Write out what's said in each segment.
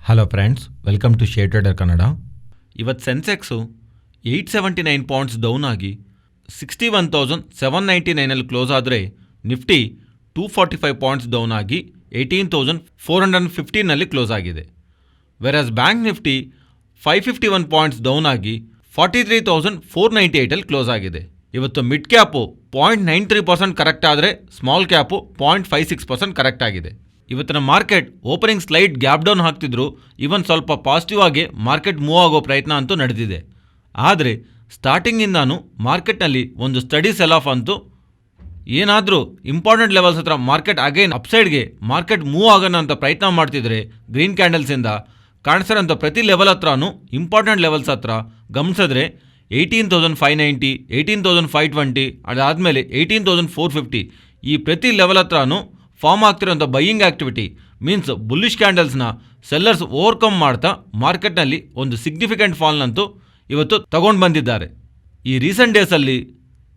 Hello friends, welcome to share trader Kannada. ಇವತ್ತು Sensex 879 points down ಆಗಿ 61,799 close ಆದರೆ Nifty 245 points down ಆಗಿ 18,415 close ಆಗಿದೆ. ವೆರಾಸ್ ಬ್ಯಾಂಕ್ ನಿಫ್ಟಿ 551 ಪಾಯಿಂಟ್ಸ್ ಡೌನ್ ಆಗಿ 43,498 ಕ್ಲೋಸ್ ಆಗಿದೆ. ಇವತ್ತು ಮಿಡ್ ಕ್ಯಾಪು 0.93% ಕರೆಕ್ಟ್ ಆದರೆ ಸ್ಮಾಲ್ ಕ್ಯಾಪು 0.56% ಕರೆಕ್ಟ್ ಆಗಿದೆ. ಇವತ್ತಿನ market opening slide gap down ಹಾಕ್ತಿದ್ರು. ಇವನ್ ಸ್ವಲ್ಪ ಪಾಸಿಟಿವ್ ಆಗಿ ಮಾರ್ಕೆಟ್ ಮೂವ್ ಆಗೋ ಪ್ರಯತ್ನ ಅಂತೂ ನಡೆದಿದೆ. ಆದರೆ ಸ್ಟಾರ್ಟಿಂಗಿಂದಾನು ಮಾರ್ಕೆಟ್ನಲ್ಲಿ ಒಂದು ಸ್ಟಡಿ ಸೆಲ್ ಆಫ್ ಅಂತೂ ಏನಾದರೂ ಇಂಪಾರ್ಟೆಂಟ್ ಲೆವೆಲ್ಸ್ ಹತ್ರ ಮಾರ್ಕೆಟ್ ಅಗೈನ್ ಅಪ್ಸೈಡ್ಗೆ ಮಾರ್ಕೆಟ್ ಮೂವ್ ಆಗೋಣ ಅಂತ ಪ್ರಯತ್ನ ಮಾಡ್ತಿದ್ರೆ ಗ್ರೀನ್ ಕ್ಯಾಂಡಲ್ಸಿಂದ ಕಾಣಿಸಿರೋಂಥ ಪ್ರತಿ ಲೆವೆಲ್ ಹತ್ರನೂ ಇಂಪಾರ್ಟೆಂಟ್ ಲೆವೆಲ್ಸ್ ಹತ್ರ ಗಮನಿಸಿದ್ರೆ 18,590, 18,520, ಅದಾದಮೇಲೆ 18,450 ಈ ಪ್ರತಿ ಲೆವೆಲ್ ಹತ್ರನೂ ಫಾರ್ಮ್ ಆಗ್ತಿರೋಂಥ ಬೈಯಿಂಗ್ ಆ್ಯಕ್ಟಿವಿಟಿ ಮೀನ್ಸ್ ಬುಲ್ಲಿಶ್ ಕ್ಯಾಂಡಲ್ಸ್ನ ಸೆಲ್ಲರ್ಸ್ ಓವರ್ಕಮ್ ಮಾಡ್ತಾ ಮಾರ್ಕೆಟ್ನಲ್ಲಿ ಒಂದು ಸಿಗ್ನಿಫಿಕೆಂಟ್ ಫಾಲ್ನಂತೂ ಇವತ್ತು ತಗೊಂಡು ಬಂದಿದ್ದಾರೆ. ಈ ರೀಸೆಂಟ್ ಡೇಸಲ್ಲಿ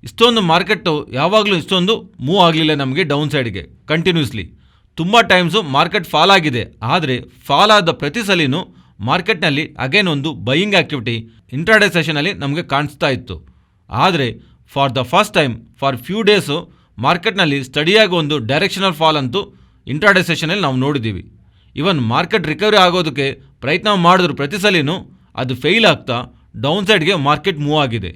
ಇಷ್ಟೊಂದು ಮಾರ್ಕೆಟು ಯಾವಾಗಲೂ ಇಷ್ಟೊಂದು ಮೂವ್ ಆಗಲಿಲ್ಲ ನಮಗೆ ಡೌನ್ ಸೈಡ್ಗೆ ಕಂಟಿನ್ಯೂಸ್ಲಿ. ತುಂಬ ಟೈಮ್ಸು ಮಾರ್ಕೆಟ್ ಫಾಲ್ ಆಗಿದೆ. ಆದರೆ ಫಾಲ್ ಆದ ಪ್ರತಿ ಸಲಿನೂ ಮಾರ್ಕೆಟ್ನಲ್ಲಿ ಅಗೇನ್ ಒಂದು ಬೈಯಿಂಗ್ ಆ್ಯಕ್ಟಿವಿಟಿ ಇಂಟ್ರಾಡೇ ಸೆಷನಲ್ಲಿ ನಮಗೆ ಕಾಣಿಸ್ತಾ ಇತ್ತು. ಆದರೆ for the first time for few days ಮಾರ್ಕೆಟ್ನಲ್ಲಿ ಸ್ಟಡಿಯಾಗಿ ಒಂದು ಡೈರೆಕ್ಷನಲ್ ಫಾಲ್ ಅಂತೂ ಇಂಟ್ರಾಡೇ ಸೆಷನಲ್ಲಿ ನಾವು ನೋಡಿದ್ದೀವಿ. ಇವನ್ ಮಾರ್ಕೆಟ್ ರಿಕವರಿ ಆಗೋದಕ್ಕೆ ಪ್ರಯತ್ನ ಮಾಡಿದ್ರು ಪ್ರತಿ ಸಲಿನೂ ಅದು ಫೇಲ್ ಆಗ್ತಾ ಡೌನ್ ಸೈಡ್ಗೆ ಮಾರ್ಕೆಟ್ ಮೂವ್ ಆಗಿದೆ.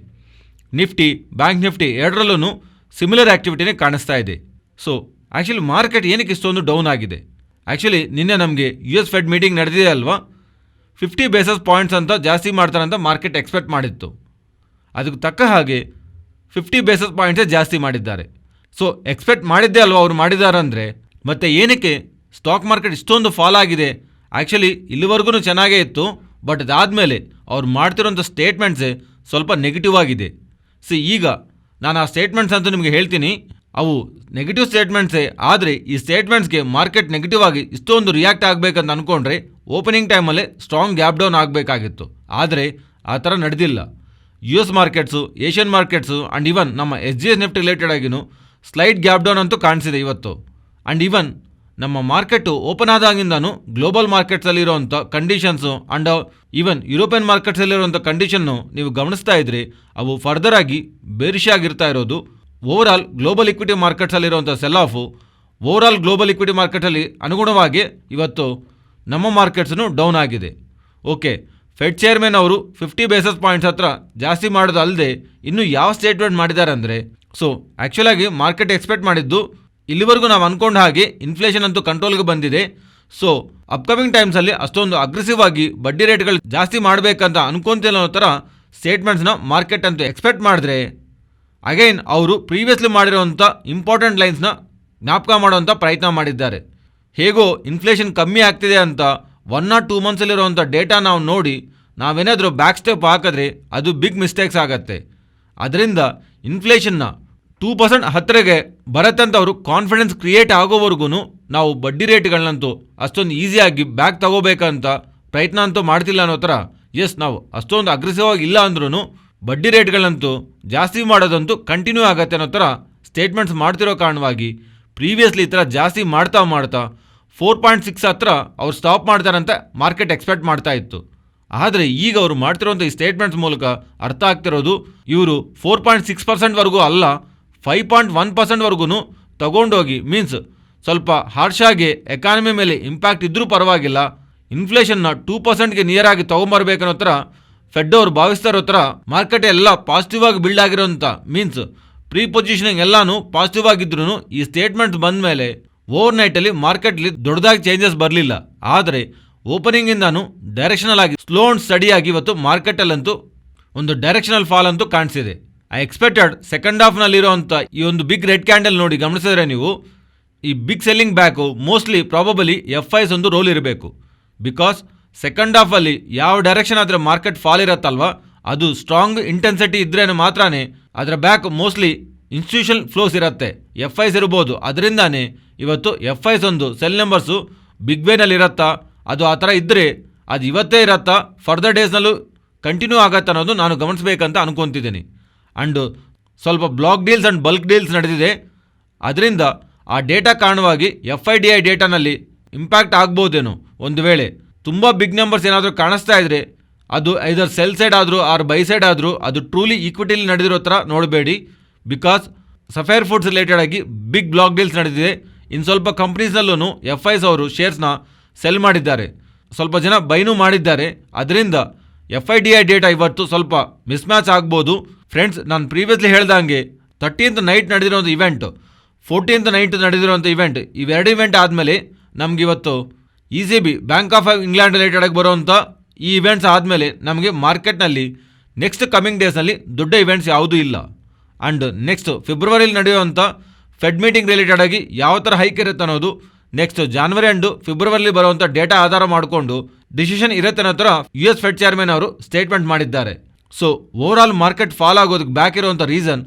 ನಿಫ್ಟಿ, ಬ್ಯಾಂಕ್ ನಿಫ್ಟಿ ಎರಡರಲ್ಲೂ ಸಿಮಿಲರ್ ಆ್ಯಕ್ಟಿವಿಟಿನೇ ಕಾಣಿಸ್ತಾ ಇದೆ. ಸೊ ಆ್ಯಕ್ಚುಲಿ ಮಾರ್ಕೆಟ್ ಏನಕ್ಕೆ ಇಷ್ಟೊಂದು ಡೌನ್ ಆಗಿದೆ? ಆ್ಯಕ್ಚುಲಿ ನಿನ್ನೆ ನಮಗೆ US ಫೆಡ್ ಮೀಟಿಂಗ್ ನಡೆದಿದೆ ಅಲ್ವಾ, 50 ಬೇಸಿಸ್ ಪಾಯಿಂಟ್ಸ್ ಅಂತ ಜಾಸ್ತಿ ಮಾಡ್ತಾರಂತ ಮಾರ್ಕೆಟ್ ಎಕ್ಸ್ಪೆಕ್ಟ್ ಮಾಡಿತ್ತು. ಅದಕ್ಕೆ ತಕ್ಕ ಹಾಗೆ 50 ಬೇಸಿಸ್ ಪಾಯಿಂಟ್ಸೇ ಜಾಸ್ತಿ ಮಾಡಿದ್ದಾರೆ. ಸೊ ಎಕ್ಸ್ಪೆಕ್ಟ್ ಮಾಡಿದ್ದೇ ಅಲ್ವಾ ಅವ್ರು ಮಾಡಿದ್ದಾರೆ ಅಂದರೆ, ಮತ್ತು ಏನಕ್ಕೆ ಸ್ಟಾಕ್ ಮಾರ್ಕೆಟ್ ಇಷ್ಟೊಂದು ಫಾಲ್ ಆಗಿದೆ? ಆ್ಯಕ್ಚುಲಿ ಇಲ್ಲಿವರೆಗೂ ಚೆನ್ನಾಗೇ ಇತ್ತು, ಬಟ್ ಅದಾದಮೇಲೆ ಅವ್ರು ಮಾಡ್ತಿರೋಂಥ ಸ್ಟೇಟ್ಮೆಂಟ್ಸೇ ಸ್ವಲ್ಪ ನೆಗೆಟಿವ್ ಆಗಿದೆ. ಈಗ ನಾನು ಆ ಸ್ಟೇಟ್ಮೆಂಟ್ಸ್ ಅಂತೂ ನಿಮಗೆ ಹೇಳ್ತೀನಿ, ಅವು ನೆಗೆಟಿವ್ ಸ್ಟೇಟ್ಮೆಂಟ್ಸೇ. ಆದರೆ ಈ ಸ್ಟೇಟ್ಮೆಂಟ್ಸ್ಗೆ ಮಾರ್ಕೆಟ್ ನೆಗೆಟಿವ್ ಆಗಿ ಇಷ್ಟೊಂದು ರಿಯಾಕ್ಟ್ ಆಗಬೇಕಂತ ಅಂದ್ಕೊಂಡ್ರೆ ಓಪನಿಂಗ್ ಟೈಮಲ್ಲೇ ಸ್ಟ್ರಾಂಗ್ ಗ್ಯಾಪ್ ಡೌನ್ ಆಗಬೇಕಾಗಿತ್ತು. ಆದರೆ ಆ ಥರ ನಡೆದಿಲ್ಲ. US markets, Asian markets and even ನಮ್ಮ SGS ನಿಫ್ಟಿ ರಿಲೇಟೆಡ್ ಆಗಿನೂ ಸ್ಲೈಟ್ ಗ್ಯಾಪ್ ಡೌನ್ ಅಂತೂ ಕಾಣಿಸಿದೆ ಇವತ್ತು. ಆ್ಯಂಡ್ ಇವನ್ ನಮ್ಮ ಮಾರ್ಕೆಟು ಓಪನ್ ಆದಾಗಿಂದನೂ ಗ್ಲೋಬಲ್ ಮಾರ್ಕೆಟ್ಸಲ್ಲಿರೋವಂಥ ಕಂಡೀಷನ್ಸು ಆ್ಯಂಡ್ ಈವನ್ ಯುರೋಪಿಯನ್ ಮಾರ್ಕೆಟ್ಸಲ್ಲಿರುವಂಥ ಕಂಡೀಷನ್ನು ನೀವು ಗಮನಿಸ್ತಾ ಇದ್ರಿ, ಅವು ಫರ್ದರ್ ಆಗಿ ಬೇರಿಶ್ ಆಗಿರ್ತಾ ಇರೋದು. ಓವರಾಲ್ ಗ್ಲೋಬಲ್ ಇಕ್ವಿಟಿ ಮಾರ್ಕೆಟ್ಸಲ್ಲಿರುವಂಥ sell off overall global equity ಮಾರ್ಕೆಟಲ್ಲಿ ಅನುಗುಣವಾಗಿ ಇವತ್ತು ನಮ್ಮ ಮಾರ್ಕೆಟ್ಸನ್ನು ಡೌನ್ ಆಗಿದೆ. ಓಕೆ, ಫೆಡ್ ಚೇರ್ಮನ್ ಅವರು 50 ಬೇಸಿಸ್ ಪಾಯಿಂಟ್ಸ್ ಹತ್ರ ಜಾಸ್ತಿ ಮಾಡೋದು ಅಲ್ಲದೆ ಇನ್ನೂ ಯಾವ ಸ್ಟೇಟ್ಮೆಂಟ್ ಮಾಡಿದ್ದಾರೆ ಅಂದರೆ, ಸೊ ಆ್ಯಕ್ಚುಲಾಗಿ ಮಾರ್ಕೆಟ್ ಎಕ್ಸ್ಪೆಕ್ಟ್ ಮಾಡಿದ್ದು ಇಲ್ಲಿವರೆಗೂ ನಾವು ಅಂದ್ಕೊಂಡ ಹಾಗೆ ಇನ್ಫ್ಲೇಷನ್ ಅಂತೂ ಕಂಟ್ರೋಲ್ಗೆ ಬಂದಿದೆ. ಸೊ ಅಪ್ಕಮಿಂಗ್ ಟೈಮ್ಸಲ್ಲಿ ಅಷ್ಟೊಂದು ಅಗ್ರೆಸಿವ್ ಆಗಿ ಬಡ್ಡಿ ರೇಟ್ಗಳು ಜಾಸ್ತಿ ಮಾಡಬೇಕಂತ ಅನ್ಕೊಂತಿಲ್ಲ ಅನ್ನೋ ಥರ ಸ್ಟೇಟ್ಮೆಂಟ್ಸ್ನ ಮಾರ್ಕೆಟ್ ಅಂತೂ ಎಕ್ಸ್ಪೆಕ್ಟ್ ಮಾಡಿದ್ರೆ ಅಗೈನ್ ಅವರು ಪ್ರೀವಿಯಸ್ಲಿ ಮಾಡಿರೋವಂಥ ಇಂಪಾರ್ಟೆಂಟ್ ಲೈನ್ಸ್ನ ಜ್ಞಾಪಕ ಮಾಡೋವಂಥ ಪ್ರಯತ್ನ ಮಾಡಿದ್ದಾರೆ. ಹೇಗೋ ಇನ್ಫ್ಲೇಷನ್ ಕಮ್ಮಿ ಆಗ್ತಿದೆ ಅಂತ 1 or 2 ಮಂತ್ಸಲ್ಲಿರುವಂಥ ಡೇಟಾ ನಾವು ನೋಡಿ ನಾವೇನಾದರೂ ಬ್ಯಾಕ್ ಸ್ಟೆಪ್ ಹಾಕಿದ್ರೆ ಅದು ಬಿಗ್ ಮಿಸ್ಟೇಕ್ಸ್ ಆಗುತ್ತೆ. ಅದರಿಂದ ಇನ್ಫ್ಲೇಷನ್ನ 2% ಹತ್ತಿರಗೆ ಬರತ್ತಂತ ಅವರು ಕಾನ್ಫಿಡೆನ್ಸ್ ಕ್ರಿಯೇಟ್ ಆಗೋವರೆಗೂ ನಾವು ಬಡ್ಡಿ ರೇಟ್ಗಳನ್ನಂತೂ ಅಷ್ಟೊಂದು ಈಸಿಯಾಗಿ ಬ್ಯಾಕ್ ತಗೋಬೇಕಂತ ಪ್ರಯತ್ನ ಅಂತೂ ಮಾಡ್ತಿಲ್ಲ ಅನ್ನೋ ಥರ. ನಾವು ಅಷ್ಟೊಂದು ಅಗ್ರೆಸಿವ್ ಆಗಿ ಇಲ್ಲ ಅಂದ್ರೂ ಬಡ್ಡಿ ರೇಟ್ಗಳಂತೂ ಜಾಸ್ತಿ ಮಾಡೋದಂತೂ ಕಂಟಿನ್ಯೂ ಆಗುತ್ತೆ ಅನ್ನೋ ಥರ ಸ್ಟೇಟ್ಮೆಂಟ್ಸ್ ಮಾಡ್ತಿರೋ ಕಾರಣವಾಗಿ ಪ್ರೀವಿಯಸ್ಲಿ ಈ ಥರ ಜಾಸ್ತಿ ಮಾಡ್ತಾ 4.6 ಹತ್ರ ಅವ್ರು ಸ್ಟಾಪ್ ಮಾಡ್ತಾರಂತ ಮಾರ್ಕೆಟ್ ಎಕ್ಸ್ಪೆಕ್ಟ್ ಮಾಡ್ತಾ ಇತ್ತು. ಆದರೆ ಈಗ ಅವರು ಮಾಡ್ತಿರೋಂಥ ಈ ಸ್ಟೇಟ್ಮೆಂಟ್ಸ್ ಮೂಲಕ ಅರ್ಥ ಆಗ್ತಿರೋದು ಇವರು 4.6% ಅಲ್ಲ 5.1% ತಗೊಂಡೋಗಿ ಮೀನ್ಸ್ ಸ್ವಲ್ಪ ಹಾರ್ಷಾಗಿ ಎಕಾನಮಿ ಮೇಲೆ ಇಂಪ್ಯಾಕ್ಟ್ ಇದ್ದರೂ ಪರವಾಗಿಲ್ಲ, ಇನ್ಫ್ಲೇಷನ್ನ 2%ಗೆ ನಿಯರ್ ಆಗಿ ತೊಗೊಂಬರ್ಬೇಕನ್ನೋ ಥರ ಫೆಡ್ ಅವರು ಭಾವಿಸ್ತಾ ಇರೋ ಥರ ಮಾರ್ಕೆಟ್ ಎಲ್ಲ ಪಾಸಿಟಿವ್ ಆಗಿ ಬಿಲ್ಡ್ ಆಗಿರೋಂಥ ಮೀನ್ಸ್ ಪ್ರೀ ಪೊಸಿಷನಿಂಗ್ ಎಲ್ಲನೂ ಪಾಸಿಟಿವ್ ಆಗಿದ್ರು ಈ ಸ್ಟೇಟ್ಮೆಂಟ್ಸ್ ಬಂದ ಮೇಲೆ ಓವರ್ ನೈಟಲ್ಲಿ ಮಾರ್ಕೆಟ್ಲಿ ದೊಡ್ಡದಾಗಿ ಚೇಂಜಸ್ ಬರಲಿಲ್ಲ. ಆದರೆ ಓಪನಿಂಗಿಂದಾನು ಡೈರೆಕ್ಷನಲ್ ಆಗಿ ಸ್ಲೋ ಅಂಡ್ ಸ್ಟಡಿಯಾಗಿ ಇವತ್ತು ಮಾರ್ಕೆಟಲ್ಲಂತೂ ಒಂದು ಡೈರೆಕ್ಷನಲ್ ಫಾಲ್ ಅಂತೂ ಕಾಣಿಸಿದೆ. ಐ ಎಕ್ಸ್ಪೆಕ್ಟೆಡ್ ಸೆಕೆಂಡ್ ಹಾಫ್ನಲ್ಲಿರೋವಂಥ ಈ ಒಂದು ಬಿಗ್ ರೆಡ್ ಕ್ಯಾಂಡಲ್ ನೋಡಿ ಗಮನಿಸಿದ್ರೆ ನೀವು, ಈ big selling back mostly probably FIs ಒಂದು ರೋಲ್ ಇರಬೇಕು. ಬಿಕಾಸ್ ಸೆಕೆಂಡ್ ಹಾಫಲ್ಲಿ ಯಾವ ಡೈರೆಕ್ಷನ್ ಆದರೆ ಮಾರ್ಕೆಟ್ ಫಾಲ್ ಇರತ್ತಲ್ವ, ಅದು ಸ್ಟ್ರಾಂಗ್ ಇಂಟೆನ್ಸಿಟಿ ಇದ್ರೇ ಮಾತ್ರನೇ ಅದರ ಬ್ಯಾಕ್ ಮೋಸ್ಟ್ಲಿ ಇನ್ಸ್ಟಿಟ್ಯೂಷನ್ ಫ್ಲೋಸ್ ಇರುತ್ತೆ, FIs ಇರ್ಬೋದು. ಅದರಿಂದಾನೇ ಇವತ್ತು FIs ಒಂದು ಸೆಲ್ ನಂಬರ್ಸು ಬಿಗ್ ವೇನಲ್ಲಿ ಇರತ್ತಾ, ಅದು ಆ ಥರ ಇದ್ದರೆ ಅದು ಇವತ್ತೇ ಇರತ್ತಾ ಫರ್ದರ್ ಡೇಸ್ನಲ್ಲೂ ಕಂಟಿನ್ಯೂ ಆಗತ್ತೆ ಅನ್ನೋದು ನಾನು ಗಮನಿಸಬೇಕಂತ ಅನ್ಕೊತಿದ್ದೀನಿ. ಆ್ಯಂಡ್ ಸ್ವಲ್ಪ block deals and bulk deals ನಡೆದಿದೆ. ಅದರಿಂದ ಆ ಡೇಟಾ ಕಾರಣವಾಗಿ FIDI ಡೇಟಾನಲ್ಲಿ ಇಂಪ್ಯಾಕ್ಟ್ ಆಗ್ಬೋದೇನೋ ಒಂದು ವೇಳೆ. ತುಂಬ ಬಿಗ್ ನಂಬರ್ಸ್ ಏನಾದರೂ ಕಾಣಿಸ್ತಾ ಇದ್ರೆ ಅದು ಐದರ್ ಸೆಲ್ ಸೈಡ್ ಆದರೂ ಆರ್ ಬೈ ಸೈಡ್ ಆದರೂ ಅದು ಟ್ರೂಲಿ ಈಕ್ವಿಟಿಲಿ ನಡೆದಿರೋ ಥರ ನೋಡಬೇಡಿ. ಬಿಕಾಸ್ ಸಫೈರ್ ಫುಡ್ಸ್ ರಿಲೇಟೆಡ್ ಆಗಿ ಬಿಗ್ ಬ್ಲಾಕ್ ಡೀಲ್ಸ್ ನಡೆದಿದೆ. ಇನ್ನು ಸ್ವಲ್ಪ ಕಂಪ್ನೀಸ್ನಲ್ಲೂ FIs ಅವರು ಶೇರ್ಸ್ನ ಸೆಲ್ ಮಾಡಿದ್ದಾರೆ, ಸ್ವಲ್ಪ ಜನ ಬೈನೂ ಮಾಡಿದ್ದಾರೆ. ಅದರಿಂದ FIDI ಡೇಟಾ ಇವತ್ತು ಸ್ವಲ್ಪ ಮಿಸ್ಮ್ಯಾಚ್ ಆಗ್ಬೋದು. ಫ್ರೆಂಡ್ಸ್, ನಾನು ಪ್ರೀವಿಯಸ್ಲಿ ಹೇಳ್ದಂಗೆ 30th ನೈಟ್ ನಡೆದಿರೋಂಥ ಇವೆಂಟ್, 14th ನೈಟ್ ನಡೆದಿರೋಂಥ ಇವೆಂಟ್, ಇವೆರಡು ಇವೆಂಟ್ ಆದಮೇಲೆ ನಮ್ಗೆ ಇವತ್ತು ECB ಬ್ಯಾಂಕ್ ಆಫ್ ಇಂಗ್ಲೆಂಡ್ ರಿಲೇಟೆಡಾಗಿ ಬರೋವಂಥ ಈ ಇವೆಂಟ್ಸ್ ಆದಮೇಲೆ ನಮಗೆ ಮಾರ್ಕೆಟ್ನಲ್ಲಿ ನೆಕ್ಸ್ಟ್ ಕಮಿಂಗ್ ಡೇಸ್ನಲ್ಲಿ ದೊಡ್ಡ ಇವೆಂಟ್ಸ್ ಯಾವುದೂ ಇಲ್ಲ. ಆ್ಯಂಡ್ ನೆಕ್ಸ್ಟ್ ಫೆಬ್ರವರಿಲಿ ನಡೆಯುವಂಥ ಫೆಡ್ ಮೀಟಿಂಗ್ ರಿಲೇಟೆಡ್ ಆಗಿ ಯಾವ ಥರ ಹೈಕ್ ಇರುತ್ತೆ ಅನ್ನೋದು ನೆಕ್ಸ್ಟ್ ಜಾನ್ವರಿ ಆ್ಯಂಡ್ ಫೆಬ್ರವರಿಲಿ ಬರುವಂಥ ಡೇಟಾ ಆಧಾರ ಮಾಡಿಕೊಂಡು ಡಿಸಿಷನ್ ಇರುತ್ತೆ ಅನ್ನೋ ಥರ US ಫೆಡ್ ಚೇರ್ಮನ್ ಅವರು ಸ್ಟೇಟ್ಮೆಂಟ್ ಮಾಡಿದ್ದಾರೆ. So over all market fall ಆಗೋದಕ್ಕೆ ಬ್ಯಾಕ್ ಇರುವಂಥ ರೀಸನ್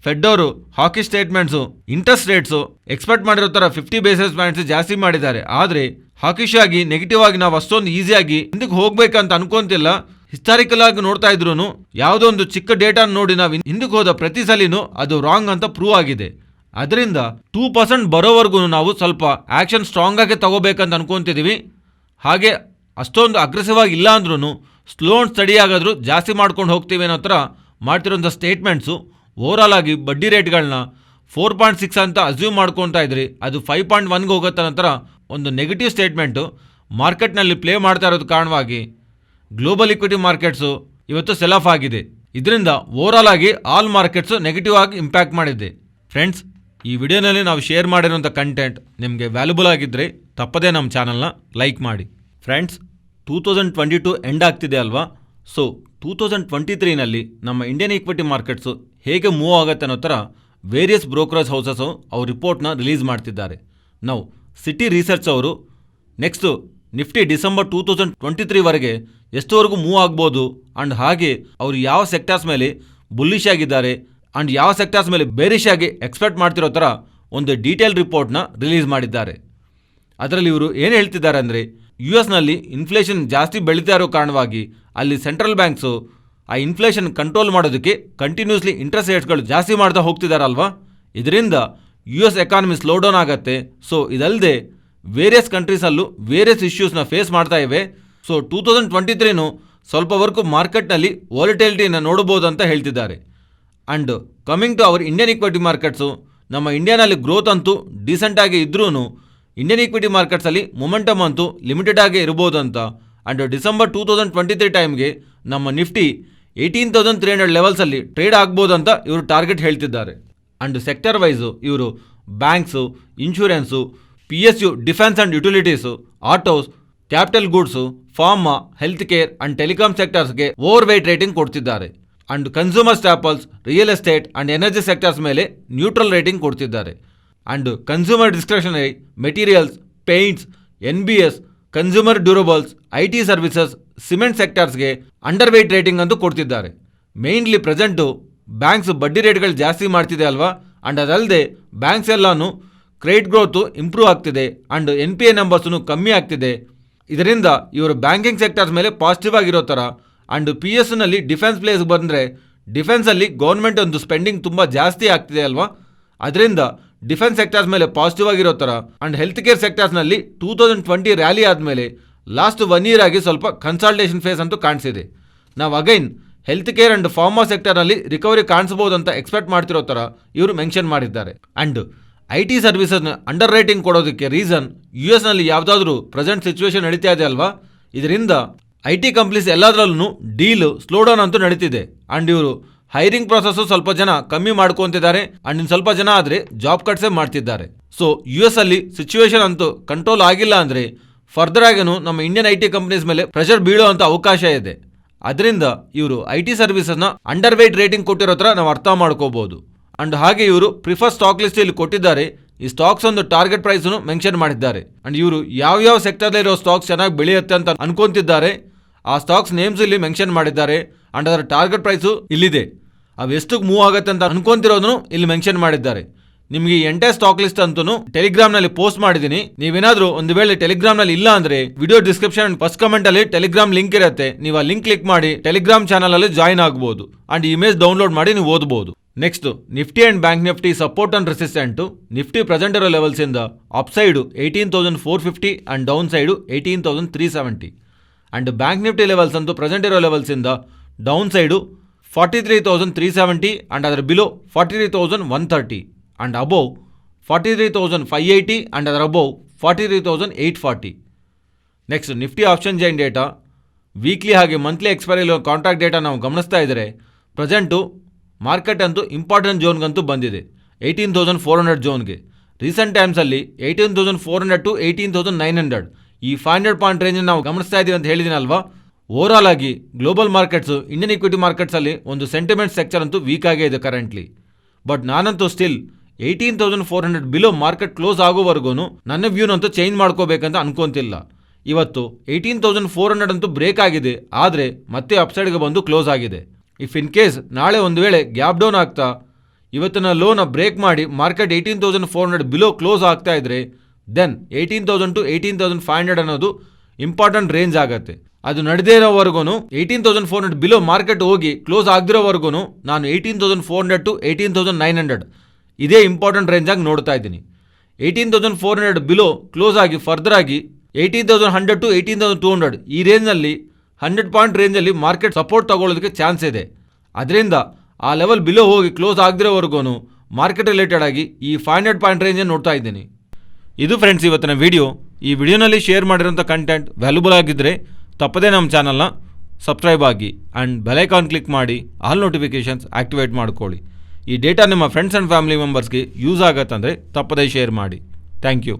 ಫೆಡ್ ಅವರು ಹಾಕಿ ಸ್ಟೇಟ್ಮೆಂಟ್ಸು, ಇಂಟ್ರೆಸ್ಟ್ ರೇಟ್ಸು ಎಕ್ಸ್ಪೆಕ್ಟ್ ಮಾಡಿರೋ ಥರ 50 ಬೇಸಿಸ್ ಪಾಯಿಂಟ್ಸ್ ಜಾಸ್ತಿ ಮಾಡಿದ್ದಾರೆ. ಆದರೆ ಹಾಕಿಶ್ ಆಗಿ ನೆಗೆಟಿವ್ ಆಗಿ ನಾವು ಅಷ್ಟೊಂದು ಈಸಿಯಾಗಿ ಹಿಂದಕ್ಕೆ ಹೋಗ್ಬೇಕಂತ ಅನ್ಕೊಂತಿಲ್ಲ. ಹಿಸ್ಟಾರಿಕಲ್ ಆಗಿ ನೋಡ್ತಾ ಇದ್ರು ಯಾವುದೋ ಒಂದು ಚಿಕ್ಕ ಡೇಟಾ ನೋಡಿ ನಾವು ಹಿಂದಕ್ಕೆ ಹೋದ ಪ್ರತಿ ಸಲಿನೂ ಅದು ರಾಂಗ್ ಅಂತ ಪ್ರೂವ್ ಆಗಿದೆ. ಅದರಿಂದ 2% ಬರೋವರೆಗೂ ನಾವು ಸ್ವಲ್ಪ ಆ್ಯಕ್ಷನ್ ಸ್ಟ್ರಾಂಗ್ ಆಗಿ ತಗೋಬೇಕಂತ ಅನ್ಕೊಂತಿದ್ದೀವಿ. ಹಾಗೆ ಅಷ್ಟೊಂದು ಅಗ್ರೆಸಿವ್ ಆಗಿ ಇಲ್ಲ ಅಂದ್ರೂ ಸ್ಲೋ ಅಂಡ್ ಸ್ಟಡಿ ಆಗಾದರೂ ಜಾಸ್ತಿ ಮಾಡ್ಕೊಂಡು ಹೋಗ್ತೀವಿ ಅನ್ನೋ ಥರ ಮಾಡ್ತಿರೋಂಥ ಸ್ಟೇಟ್ಮೆಂಟ್ಸು ಓವರಾಲ್ ಆಗಿ ಬಡ್ಡಿ ರೇಟ್ಗಳನ್ನ 4.6 ಅಂತ ಅಸ್ಯೂಮ್ ಮಾಡ್ಕೊತಾ ಇದ್ರಿ, ಅದು 5.1ಗೆ ಹೋಗುತ್ತೆ ಅನ್ನೋ ಥರ ಒಂದು ನೆಗೆಟಿವ್ ಸ್ಟೇಟ್ಮೆಂಟು ಮಾರ್ಕೆಟ್ನಲ್ಲಿ ಪ್ಲೇ ಮಾಡ್ತಾ ಇರೋದು ಕಾರಣವಾಗಿ ಗ್ಲೋಬಲ್ ಇಕ್ವಿಟಿ ಮಾರ್ಕೆಟ್ಸು ಇವತ್ತು ಸೆಲ್ ಆಫ್ ಆಗಿದೆ. ಇದರಿಂದ ಓವರಾಲ್ ಆಗಿ ಆಲ್ ಮಾರ್ಕೆಟ್ಸು ನೆಗೆಟಿವ್ ಆಗಿ ಇಂಪ್ಯಾಕ್ಟ್ ಮಾಡಿದೆ. ಫ್ರೆಂಡ್ಸ್, ಈ ವಿಡಿಯೋನಲ್ಲಿ ನಾವು ಶೇರ್ ಮಾಡಿರೋಂಥ ಕಂಟೆಂಟ್ ನಿಮಗೆ ವ್ಯಾಲ್ಯುಬಲ್ ಆಗಿದ್ದರೆ ತಪ್ಪದೇ ನಮ್ಮ ಚಾನಲ್ನ ಲೈಕ್ ಮಾಡಿ. ಫ್ರೆಂಡ್ಸ್, 2022 ಎಂಡ್ ಆಗ್ತಿದೆ ಅಲ್ವಾ? ಸೊ 2023ನಲ್ಲಿ ನಮ್ಮ ಇಂಡಿಯನ್ ಈಕ್ವಿಟಿ ಮಾರ್ಕೆಟ್ಸು ಹೇಗೆ ಮೂವ್ ಆಗುತ್ತೆ ಅನ್ನೋ ಥರ ವೇರಿಯಸ್ ಬ್ರೋಕರೇಜ್ ಹೌಸಸ್ಸು ಅವ್ರ ರಿಪೋರ್ಟ್ನ ರಿಲೀಸ್ ಮಾಡ್ತಿದ್ದಾರೆ. ನಾವು ಸಿಟಿ ರಿಸರ್ಚ್ ಅವರು ನೆಕ್ಸ್ಟು ನಿಫ್ಟಿ ಡಿಸೆಂಬರ್ 2023ವರೆಗೆ ಎಷ್ಟುವರೆಗೂ ಮೂವ್ ಆಗ್ಬೋದು ಆ್ಯಂಡ್ ಹಾಗೆ ಅವರು ಯಾವ ಸೆಕ್ಟರ್ಸ್ ಮೇಲೆ ಬುಲ್ಲಿಶ್ ಆಗಿದ್ದಾರೆ ಆ್ಯಂಡ್ ಯಾವ ಸೆಕ್ಟರ್ಸ್ ಮೇಲೆ ಬೇರಿಶ್ ಆಗಿ ಎಕ್ಸ್ಪೆಕ್ಟ್ ಮಾಡ್ತಿರೋ ಥರ ಒಂದು ಡೀಟೇಲ್ ರಿಪೋರ್ಟ್ನ ರಿಲೀಸ್ ಮಾಡಿದ್ದಾರೆ. ಅದರಲ್ಲಿ ಇವರು ಏನು ಹೇಳ್ತಿದ್ದಾರೆ ಅಂದರೆ, US ಇನ್ಫ್ಲೇಷನ್ ಜಾಸ್ತಿ ಬೆಳೀತಾ ಇರೋ ಕಾರಣವಾಗಿ ಅಲ್ಲಿ ಸೆಂಟ್ರಲ್ ಬ್ಯಾಂಕ್ಸು ಆ ಇನ್ಫ್ಲೇಷನ್ ಕಂಟ್ರೋಲ್ ಮಾಡೋದಕ್ಕೆ ಕಂಟಿನ್ಯೂಸ್ಲಿ ಇಂಟ್ರೆಸ್ಟ್ ರೇಟ್ಸ್ಗಳು ಜಾಸ್ತಿ ಮಾಡ್ತಾ ಹೋಗ್ತಿದ್ದಾರಲ್ವಾ, ಇದರಿಂದ US ಎಕಾನಮಿ ಸ್ಲೋ ಡೌನ್ ಆಗುತ್ತೆ. ಸೊ ಇದಲ್ಲದೆ ವೇರಿಯಸ್ ಕಂಟ್ರೀಸಲ್ಲೂ ವೇರಿಯಸ್ ಇಶ್ಯೂಸ್ನ ಫೇಸ್ ಮಾಡ್ತಾ ಇವೆ. ಸೊ 2023 ಸ್ವಲ್ಪವರೆಗೂ ಮಾರ್ಕೆಟ್ನಲ್ಲಿ ವಾಲಿಟಿಲಿಟಿನ ನೋಡಬಹುದು ಅಂತ ಹೇಳ್ತಿದ್ದಾರೆ. And coming to our Indian equity markets, ನಮ್ಮ ಇಂಡಿಯಾನಲ್ಲಿ ಗ್ರೋತ್ ಅಂತೂ ಡೀಸೆಂಟಾಗಿ ಇದ್ರೂ ಇಂಡಿಯನ್ ಈಕ್ವಿಟಿ ಮಾರ್ಕೆಟ್ಸಲ್ಲಿ ಮೊಮೆಂಟಮ್ ಅಂತೂ ಲಿಮಿಟೆಡ್ ಆಗಿ ಇರ್ಬೋದು ಅಂತ. ಆ್ಯಂಡ್ ಡಿಸೆಂಬರ್ 2023 ಟೈಮ್ಗೆ ನಮ್ಮ ನಿಫ್ಟಿ 18,300 ಲೆವೆಲ್ಸಲ್ಲಿ ಟ್ರೇಡ್ ಆಗ್ಬೋದು ಅಂತ ಇವರು ಟಾರ್ಗೆಟ್ ಹೇಳ್ತಿದ್ದಾರೆ. ಆ್ಯಂಡ್ ಸೆಕ್ಟರ್ ವೈಸು ಇವರು banks, insurance, PSU, defence and utilities, autos, capital goods, pharma, health care and telecom ಸೆಕ್ಟರ್ಸ್ಗೆ ಓವರ್ ವೇಟ್ ರೇಟಿಂಗ್ ಕೊಡ್ತಿದ್ದಾರೆ. And consumer staples, real estate and energy sectors ಮೇಲೆ neutral rating ಕೊಡ್ತಿದ್ದಾರೆ. And consumer discretionary, materials, paints, NBS, consumer durables, IT services, cement ಸೆಕ್ಟರ್ಸ್ಗೆ under weight rating ಅಂತೂ ಕೊಡ್ತಿದ್ದಾರೆ. Mainly present banks ಬಡ್ಡಿ ರೇಟ್ಗಳು ಜಾಸ್ತಿ ಮಾಡ್ತಿದೆ ಅಲ್ವಾ, ಆ್ಯಂಡ್ ಅದಲ್ಲದೆ ಬ್ಯಾಂಕ್ಸ್ ಎಲ್ಲನೂ ಕ್ರೆಡಿಟ್ ಗ್ರೋತು ಇಂಪ್ರೂವ್ ಆಗ್ತಿದೆ ಆ್ಯಂಡ್ NPA ನಂಬರ್ಸೂ ಕಮ್ಮಿ ಆಗ್ತಿದೆ. ಇದರಿಂದ ಇವರು ಬ್ಯಾಂಕಿಂಗ್ ಸೆಕ್ಟರ್ಸ್ ಮೇಲೆ ಪಾಸಿಟಿವ್ ಆಗಿರೋ ಥರ. ಆ್ಯಂಡ್ PSUನಲ್ಲಿ ಡಿಫೆನ್ಸ್ ಪ್ಲೇಸ್ ಬಂದರೆ ಡಿಫೆನ್ಸಲ್ಲಿ ಗೌರ್ಮೆಂಟ್ ಒಂದು ಸ್ಪೆಂಡಿಂಗ್ ತುಂಬ ಜಾಸ್ತಿ ಆಗ್ತಿದೆ ಅಲ್ವಾ, ಅದರಿಂದ ಡಿಫೆನ್ಸ್ ಸೆಕ್ಟರ್ಸ್ ಮೇಲೆ ಪಾಸಿಟಿವ್ ಆಗಿರೋ ಥರ. ಆ್ಯಂಡ್ ಹೆಲ್ತ್ ಕೇರ್ ಸೆಕ್ಟರ್ಸ್ನಲ್ಲಿ 2020 ರ್ಯಾಲಿ ಆದಮೇಲೆ ಲಾಸ್ಟ್ 1 ಇಯರ್ ಆಗಿ ಸ್ವಲ್ಪ ಕನ್ಸಾಲ್ಟೇಷನ್ ಫೇಸ್ ಅಂತೂ ಕಾಣಿಸಿದೆ. ನಾವು again health care and pharma ಸೆಕ್ಟರ್ನಲ್ಲಿ ರಿಕವರಿ ಕಾಣಿಸ್ಬೋದು ಅಂತ ಎಕ್ಸ್ಪೆಕ್ಟ್ ಮಾಡ್ತಿರೋ ಥರ ಇವರು ಮೆನ್ಷನ್ ಮಾಡಿದ್ದಾರೆ. ಆ್ಯಂಡ್ IT ಸರ್ವಿಸಸ್ನ ಅಂಡರ್ ರೇಟಿಂಗ್ ಕೊಡೋದಕ್ಕೆ ರೀಸನ್ US ಯಾವುದಾದ್ರೂ ಪ್ರೆಸೆಂಟ್ ಸಿಚುವೇಶನ್ ನಡೀತಾ ಇದೆ ಅಲ್ವಾ, ಇದರಿಂದ IT ಕಂಪ್ನೀಸ್ ಎಲ್ಲದರಲ್ಲೂ ಡೀಲು ಸ್ಲೋ ಡೌನ್ ಅಂತೂ ನಡೀತಿದೆ. ಆ್ಯಂಡ್ ಇವರು ಹೈರಿಂಗ್ ಪ್ರೊಸೆಸ್ಸು ಸ್ವಲ್ಪ ಜನ ಕಮ್ಮಿ ಮಾಡ್ಕೊತಿದ್ದಾರೆ ಆ್ಯಂಡ್ ಇನ್ನು ಸ್ವಲ್ಪ ಜನ ಆದರೆ ಜಾಬ್ ಕಟ್ಸೇ ಮಾಡ್ತಿದ್ದಾರೆ. ಸೊ US ಸಿಚುವೇಶನ್ ಅಂತೂ ಕಂಟ್ರೋಲ್ ಆಗಿಲ್ಲ ಅಂದರೆ ಫರ್ದರ್ ಆಗೇನು ನಮ್ಮ ಇಂಡಿಯನ್ IT ಕಂಪ್ನೀಸ್ ಮೇಲೆ ಪ್ರೆಷರ್ ಬೀಳೋ ಅಂತ ಅವಕಾಶ ಇದೆ. ಅದರಿಂದ ಇವರು IT ಸರ್ವಿಸಸ್ನ ಅಂಡರ್ ವೇಟ್ ರೇಟಿಂಗ್ ಕೊಟ್ಟಿರೋ ಥರ ನಾವು ಅರ್ಥ ಮಾಡ್ಕೋಬೋದು. ಆ್ಯಂಡ್ ಹಾಗೆ ಇವರು ಪ್ರಿಫರ್ ಸ್ಟಾಕ್ ಲಿಸ್ಟಲ್ಲಿ ಕೊಟ್ಟಿದ್ದಾರೆ. ಈ ಸ್ಟಾಕ್ಸ್ ಒಂದು ಟಾರ್ಗೆಟ್ ಪ್ರೈಸನ್ನು ಮೆನ್ಷನ್ ಮಾಡಿದ್ದಾರೆ. ಆ್ಯಂಡ್ ಇವರು ಯಾವ್ಯಾವ ಸೆಕ್ಟರ್ಲಿರೋ ಸ್ಟಾಕ್ಸ್ ಚೆನ್ನಾಗಿ ಬೆಳೆಯುತ್ತೆ ಅಂತ ಅನ್ಕೊಂತಿದ್ದಾರೆ ಆ ಸ್ಟಾಕ್ಸ್ ನೇಮ್ಸ್ ಇಲ್ಲಿ ಮೆನ್ಷನ್ ಮಾಡಿದ್ದಾರೆ. ಆ್ಯಂಡ್ ಅದರ ಟಾರ್ಗೆಟ್ ಪ್ರೈಸು ಇಲ್ಲಿದೆ. ಅವು ಎಷ್ಟಕ್ಕೆ ಮೂವ್ ಆಗುತ್ತೆ ಅಂತ ಅನ್ಕೊಂತಿರೋದನ್ನು ಇಲ್ಲಿ ಮೆನ್ಷನ್ ಮಾಡಿದ್ದಾರೆ. ನಿಮಗೆ ಈ ಎಂಟೈರ್ ಸ್ಟಾಕ್ ಲಿಸ್ಟ್ ಅಂತೂ ಟೆಲಿಗ್ರಾಮ್ನಲ್ಲಿ ಪೋಸ್ಟ್ ಮಾಡಿದ್ದೀನಿ. ನೀವೇನಾದರೂ ಒಂದು ವೇಳೆ ಟೆಲಿಗ್ರಾಮ್ನಲ್ಲಿ ಇಲ್ಲ ಅಂದರೆ ವಿಡಿಯೋ ಡಿಸ್ಕ್ರಿಪ್ಷನ್ ಫಸ್ಟ್ ಕಮೆಂಟಲ್ಲಿ ಟೆಲಿಗ್ರಾಮ್ ಲಿಂಕ್ ಇರುತ್ತೆ. ನೀವು ಆ ಲಿಂಕ್ ಕ್ಲಿಕ್ ಮಾಡಿ ಟೆಲಿಗ್ರಾಮ್ ಚಾನಲಲ್ಲಿ ಜಾಯ್ನ್ ಆಗ್ಬೋದು ಆ್ಯಂಡ್ ಇಮೇಜ್ ಡೌನ್ಲೋಡ್ ಮಾಡಿ ನೀವು ಓದ್ಬೋದು. Next Nifty and bank Nifty support and resistant. Nifty present ಇರೋ ಲೆವೆಲ್ಸಿಂದ up side 18,450 and down side 18,370. And bank Nifty levels ಅಂತೂ ಪ್ರೆಸೆಂಟ್ ಇರೋ ಲೆವೆಲ್ಸಿಂದ ಡೌನ್ ಸೈಡು 43,370 ಆ್ಯಂಡ್ ಅದರ ಬಿಲೋ 43,130 ಆ್ಯಂಡ್ ಅಬೋವ್ 43,580 ಆ್ಯಂಡ್ ಅದರ above 43,840. Next Nifty option chain data weekly ಹಾಗೆ monthly expiry contract data ನಾವು ಗಮನಿಸ್ತಾ ಇದ್ದರೆ ಪ್ರೆಸೆಂಟು ಮಾರ್ಕೆಟ್ ಅಂತೂ ಇಂಪಾರ್ಟೆಂಟ್ ಝೋನ್ಗಂತೂ ಬಂದಿದೆ 18,400 ಝೋನ್ಗೆ. ರೀಸೆಂಟ್ ಟೈಮ್ಸಲ್ಲಿ 18,400 ಟು 18,900 ಈ 500 ಪಾಯಿಂಟ್ ರೇಂಜನ್ನು ನಾವು ಗಮನಿಸ್ತಾ ಇದ್ದೀವಿ ಅಂತ ಹೇಳಿದ್ದೀನಲ್ವಾ. ಓವರಾಲ್ ಆಗಿ ಗ್ಲೋಬಲ್ ಮಾರ್ಕೆಟ್ಸು ಇಂಡಿಯನ್ ಇಕ್ವಿಟಿ ಮಾರ್ಕೆಟ್ಸಲ್ಲಿ ಒಂದು ಸೆಂಟಿಮೆಂಟ್ ಸೆಕ್ಚರ್ ಅಂತೂ ವೀಕ್ ಆಗೇ ಇದೆ ಕರೆಂಟ್ಲಿ. ಬಟ್ ನಾನಂತೂ ಸ್ಟಿಲ್ 18,400 ಬಿಲೋ ಮಾರ್ಕೆಟ್ ಕ್ಲೋಸ್ ಆಗೋವರೆಗೂ ನನ್ನ ವ್ಯೂನಂತೂ ಚೇಂಜ್ ಮಾಡ್ಕೋಬೇಕಂತ ಅನ್ಕೊಂತಿಲ್ಲ. ಇವತ್ತು 18,400 ಅಂತೂ ಬ್ರೇಕ್ ಆಗಿದೆ, ಆದರೆ ಮತ್ತೆ ಅಪ್ಸೈಡ್ಗೆ ಬಂದು ಕ್ಲೋಸ್ ಆಗಿದೆ. ಇಫ್ ಇನ್ ಕೇಸ್ ನಾಳೆ ಒಂದು ವೇಳೆ ಗ್ಯಾಪ್ ಡೌನ್ ಆಗ್ತಾ ಇವತ್ತಿನ ಲೋನ ಬ್ರೇಕ್ ಮಾಡಿ ಮಾರ್ಕೆಟ್ 18,400 ಬಿಲೋ ಕ್ಲೋಸ್ ಆಗ್ತಾ ಇದ್ರೆ ದೆನ್ 18,000 ಟು 18,500 ಅನ್ನೋದು ಇಂಪಾರ್ಟೆಂಟ್ ರೇಂಜ್ ಆಗುತ್ತೆ. ಅದು ನಡೆದೇ ಇರೋವರೆಗೂ 18,400 ಬಿಲೋ ಮಾರ್ಕೆಟ್ ಹೋಗಿ ಕ್ಲೋಸ್ ಆಗದಿರೋವರೆಗೂ ನಾನು 18,400 ಟು 18,900 ಇದೇ ಇಂಪಾರ್ಟೆಂಟ್ ರೇಂಜ್ ಆಗಿ ನೋಡ್ತಾ ಇದ್ದೀನಿ. 18,400 ಬಿಲೋ ಕ್ಲೋಸ್ ಆಗಿ ಫರ್ದರ್ ಆಗಿ 18,100 ಟು 18,200 ಈ ರೇಂಜ್ನಲ್ಲಿ 100 ಪಾಯಿಂಟ್ ರೇಂಜಲ್ಲಿ ಮಾರ್ಕೆಟ್ ಸಪೋರ್ಟ್ ತಗೊಳ್ಳೋದಕ್ಕೆ ಚಾನ್ಸ್ ಇದೆ. ಅದರಿಂದ ಆ ಲೆವೆಲ್ ಬಿಲೋ ಹೋಗಿ ಕ್ಲೋಸ್ ಆಗದಿರೋವರೆಗೂ ಮಾರ್ಕೆಟ್ ರಿಲೇಟೆಡ್ ಆಗಿ ಈ 500 ಪಾಯಿಂಟ್ ರೇಂಜನ್ನು ನೋಡ್ತಾ ಇದ್ದೀನಿ. ಇದು ಫ್ರೆಂಡ್ಸ್ ಇವತ್ತಿನ ವಿಡಿಯೋ. ಈ ವಿಡಿಯೋನಲ್ಲಿ ಶೇರ್ ಮಾಡಿರೋಂಥ ಕಂಟೆಂಟ್ ವ್ಯಾಲ್ಯೂಬಲ್ ಆಗಿದ್ದರೆ ತಪ್ಪದೇ ನಮ್ಮ ಚಾನಲ್ನ ಸಬ್ಸ್ಕ್ರೈಬ್ ಆಗಿ ಆ್ಯಂಡ್ ಬೆಲೈಕಾನ್ ಕ್ಲಿಕ್ ಮಾಡಿ ಆಲ್ ನೋಟಿಫಿಕೇಷನ್ಸ್ ಆ್ಯಕ್ಟಿವೇಟ್ ಮಾಡ್ಕೊಳ್ಳಿ. ಈ ಡೇಟಾ ನಿಮ್ಮ ಫ್ರೆಂಡ್ಸ್ ಆ್ಯಂಡ್ ಫ್ಯಾಮಿಲಿ ಮೆಂಬರ್ಸ್ಗೆ ಯೂಸ್ ಆಗತ್ತಂದರೆ ತಪ್ಪದೇ ಶೇರ್ ಮಾಡಿ. Thank you.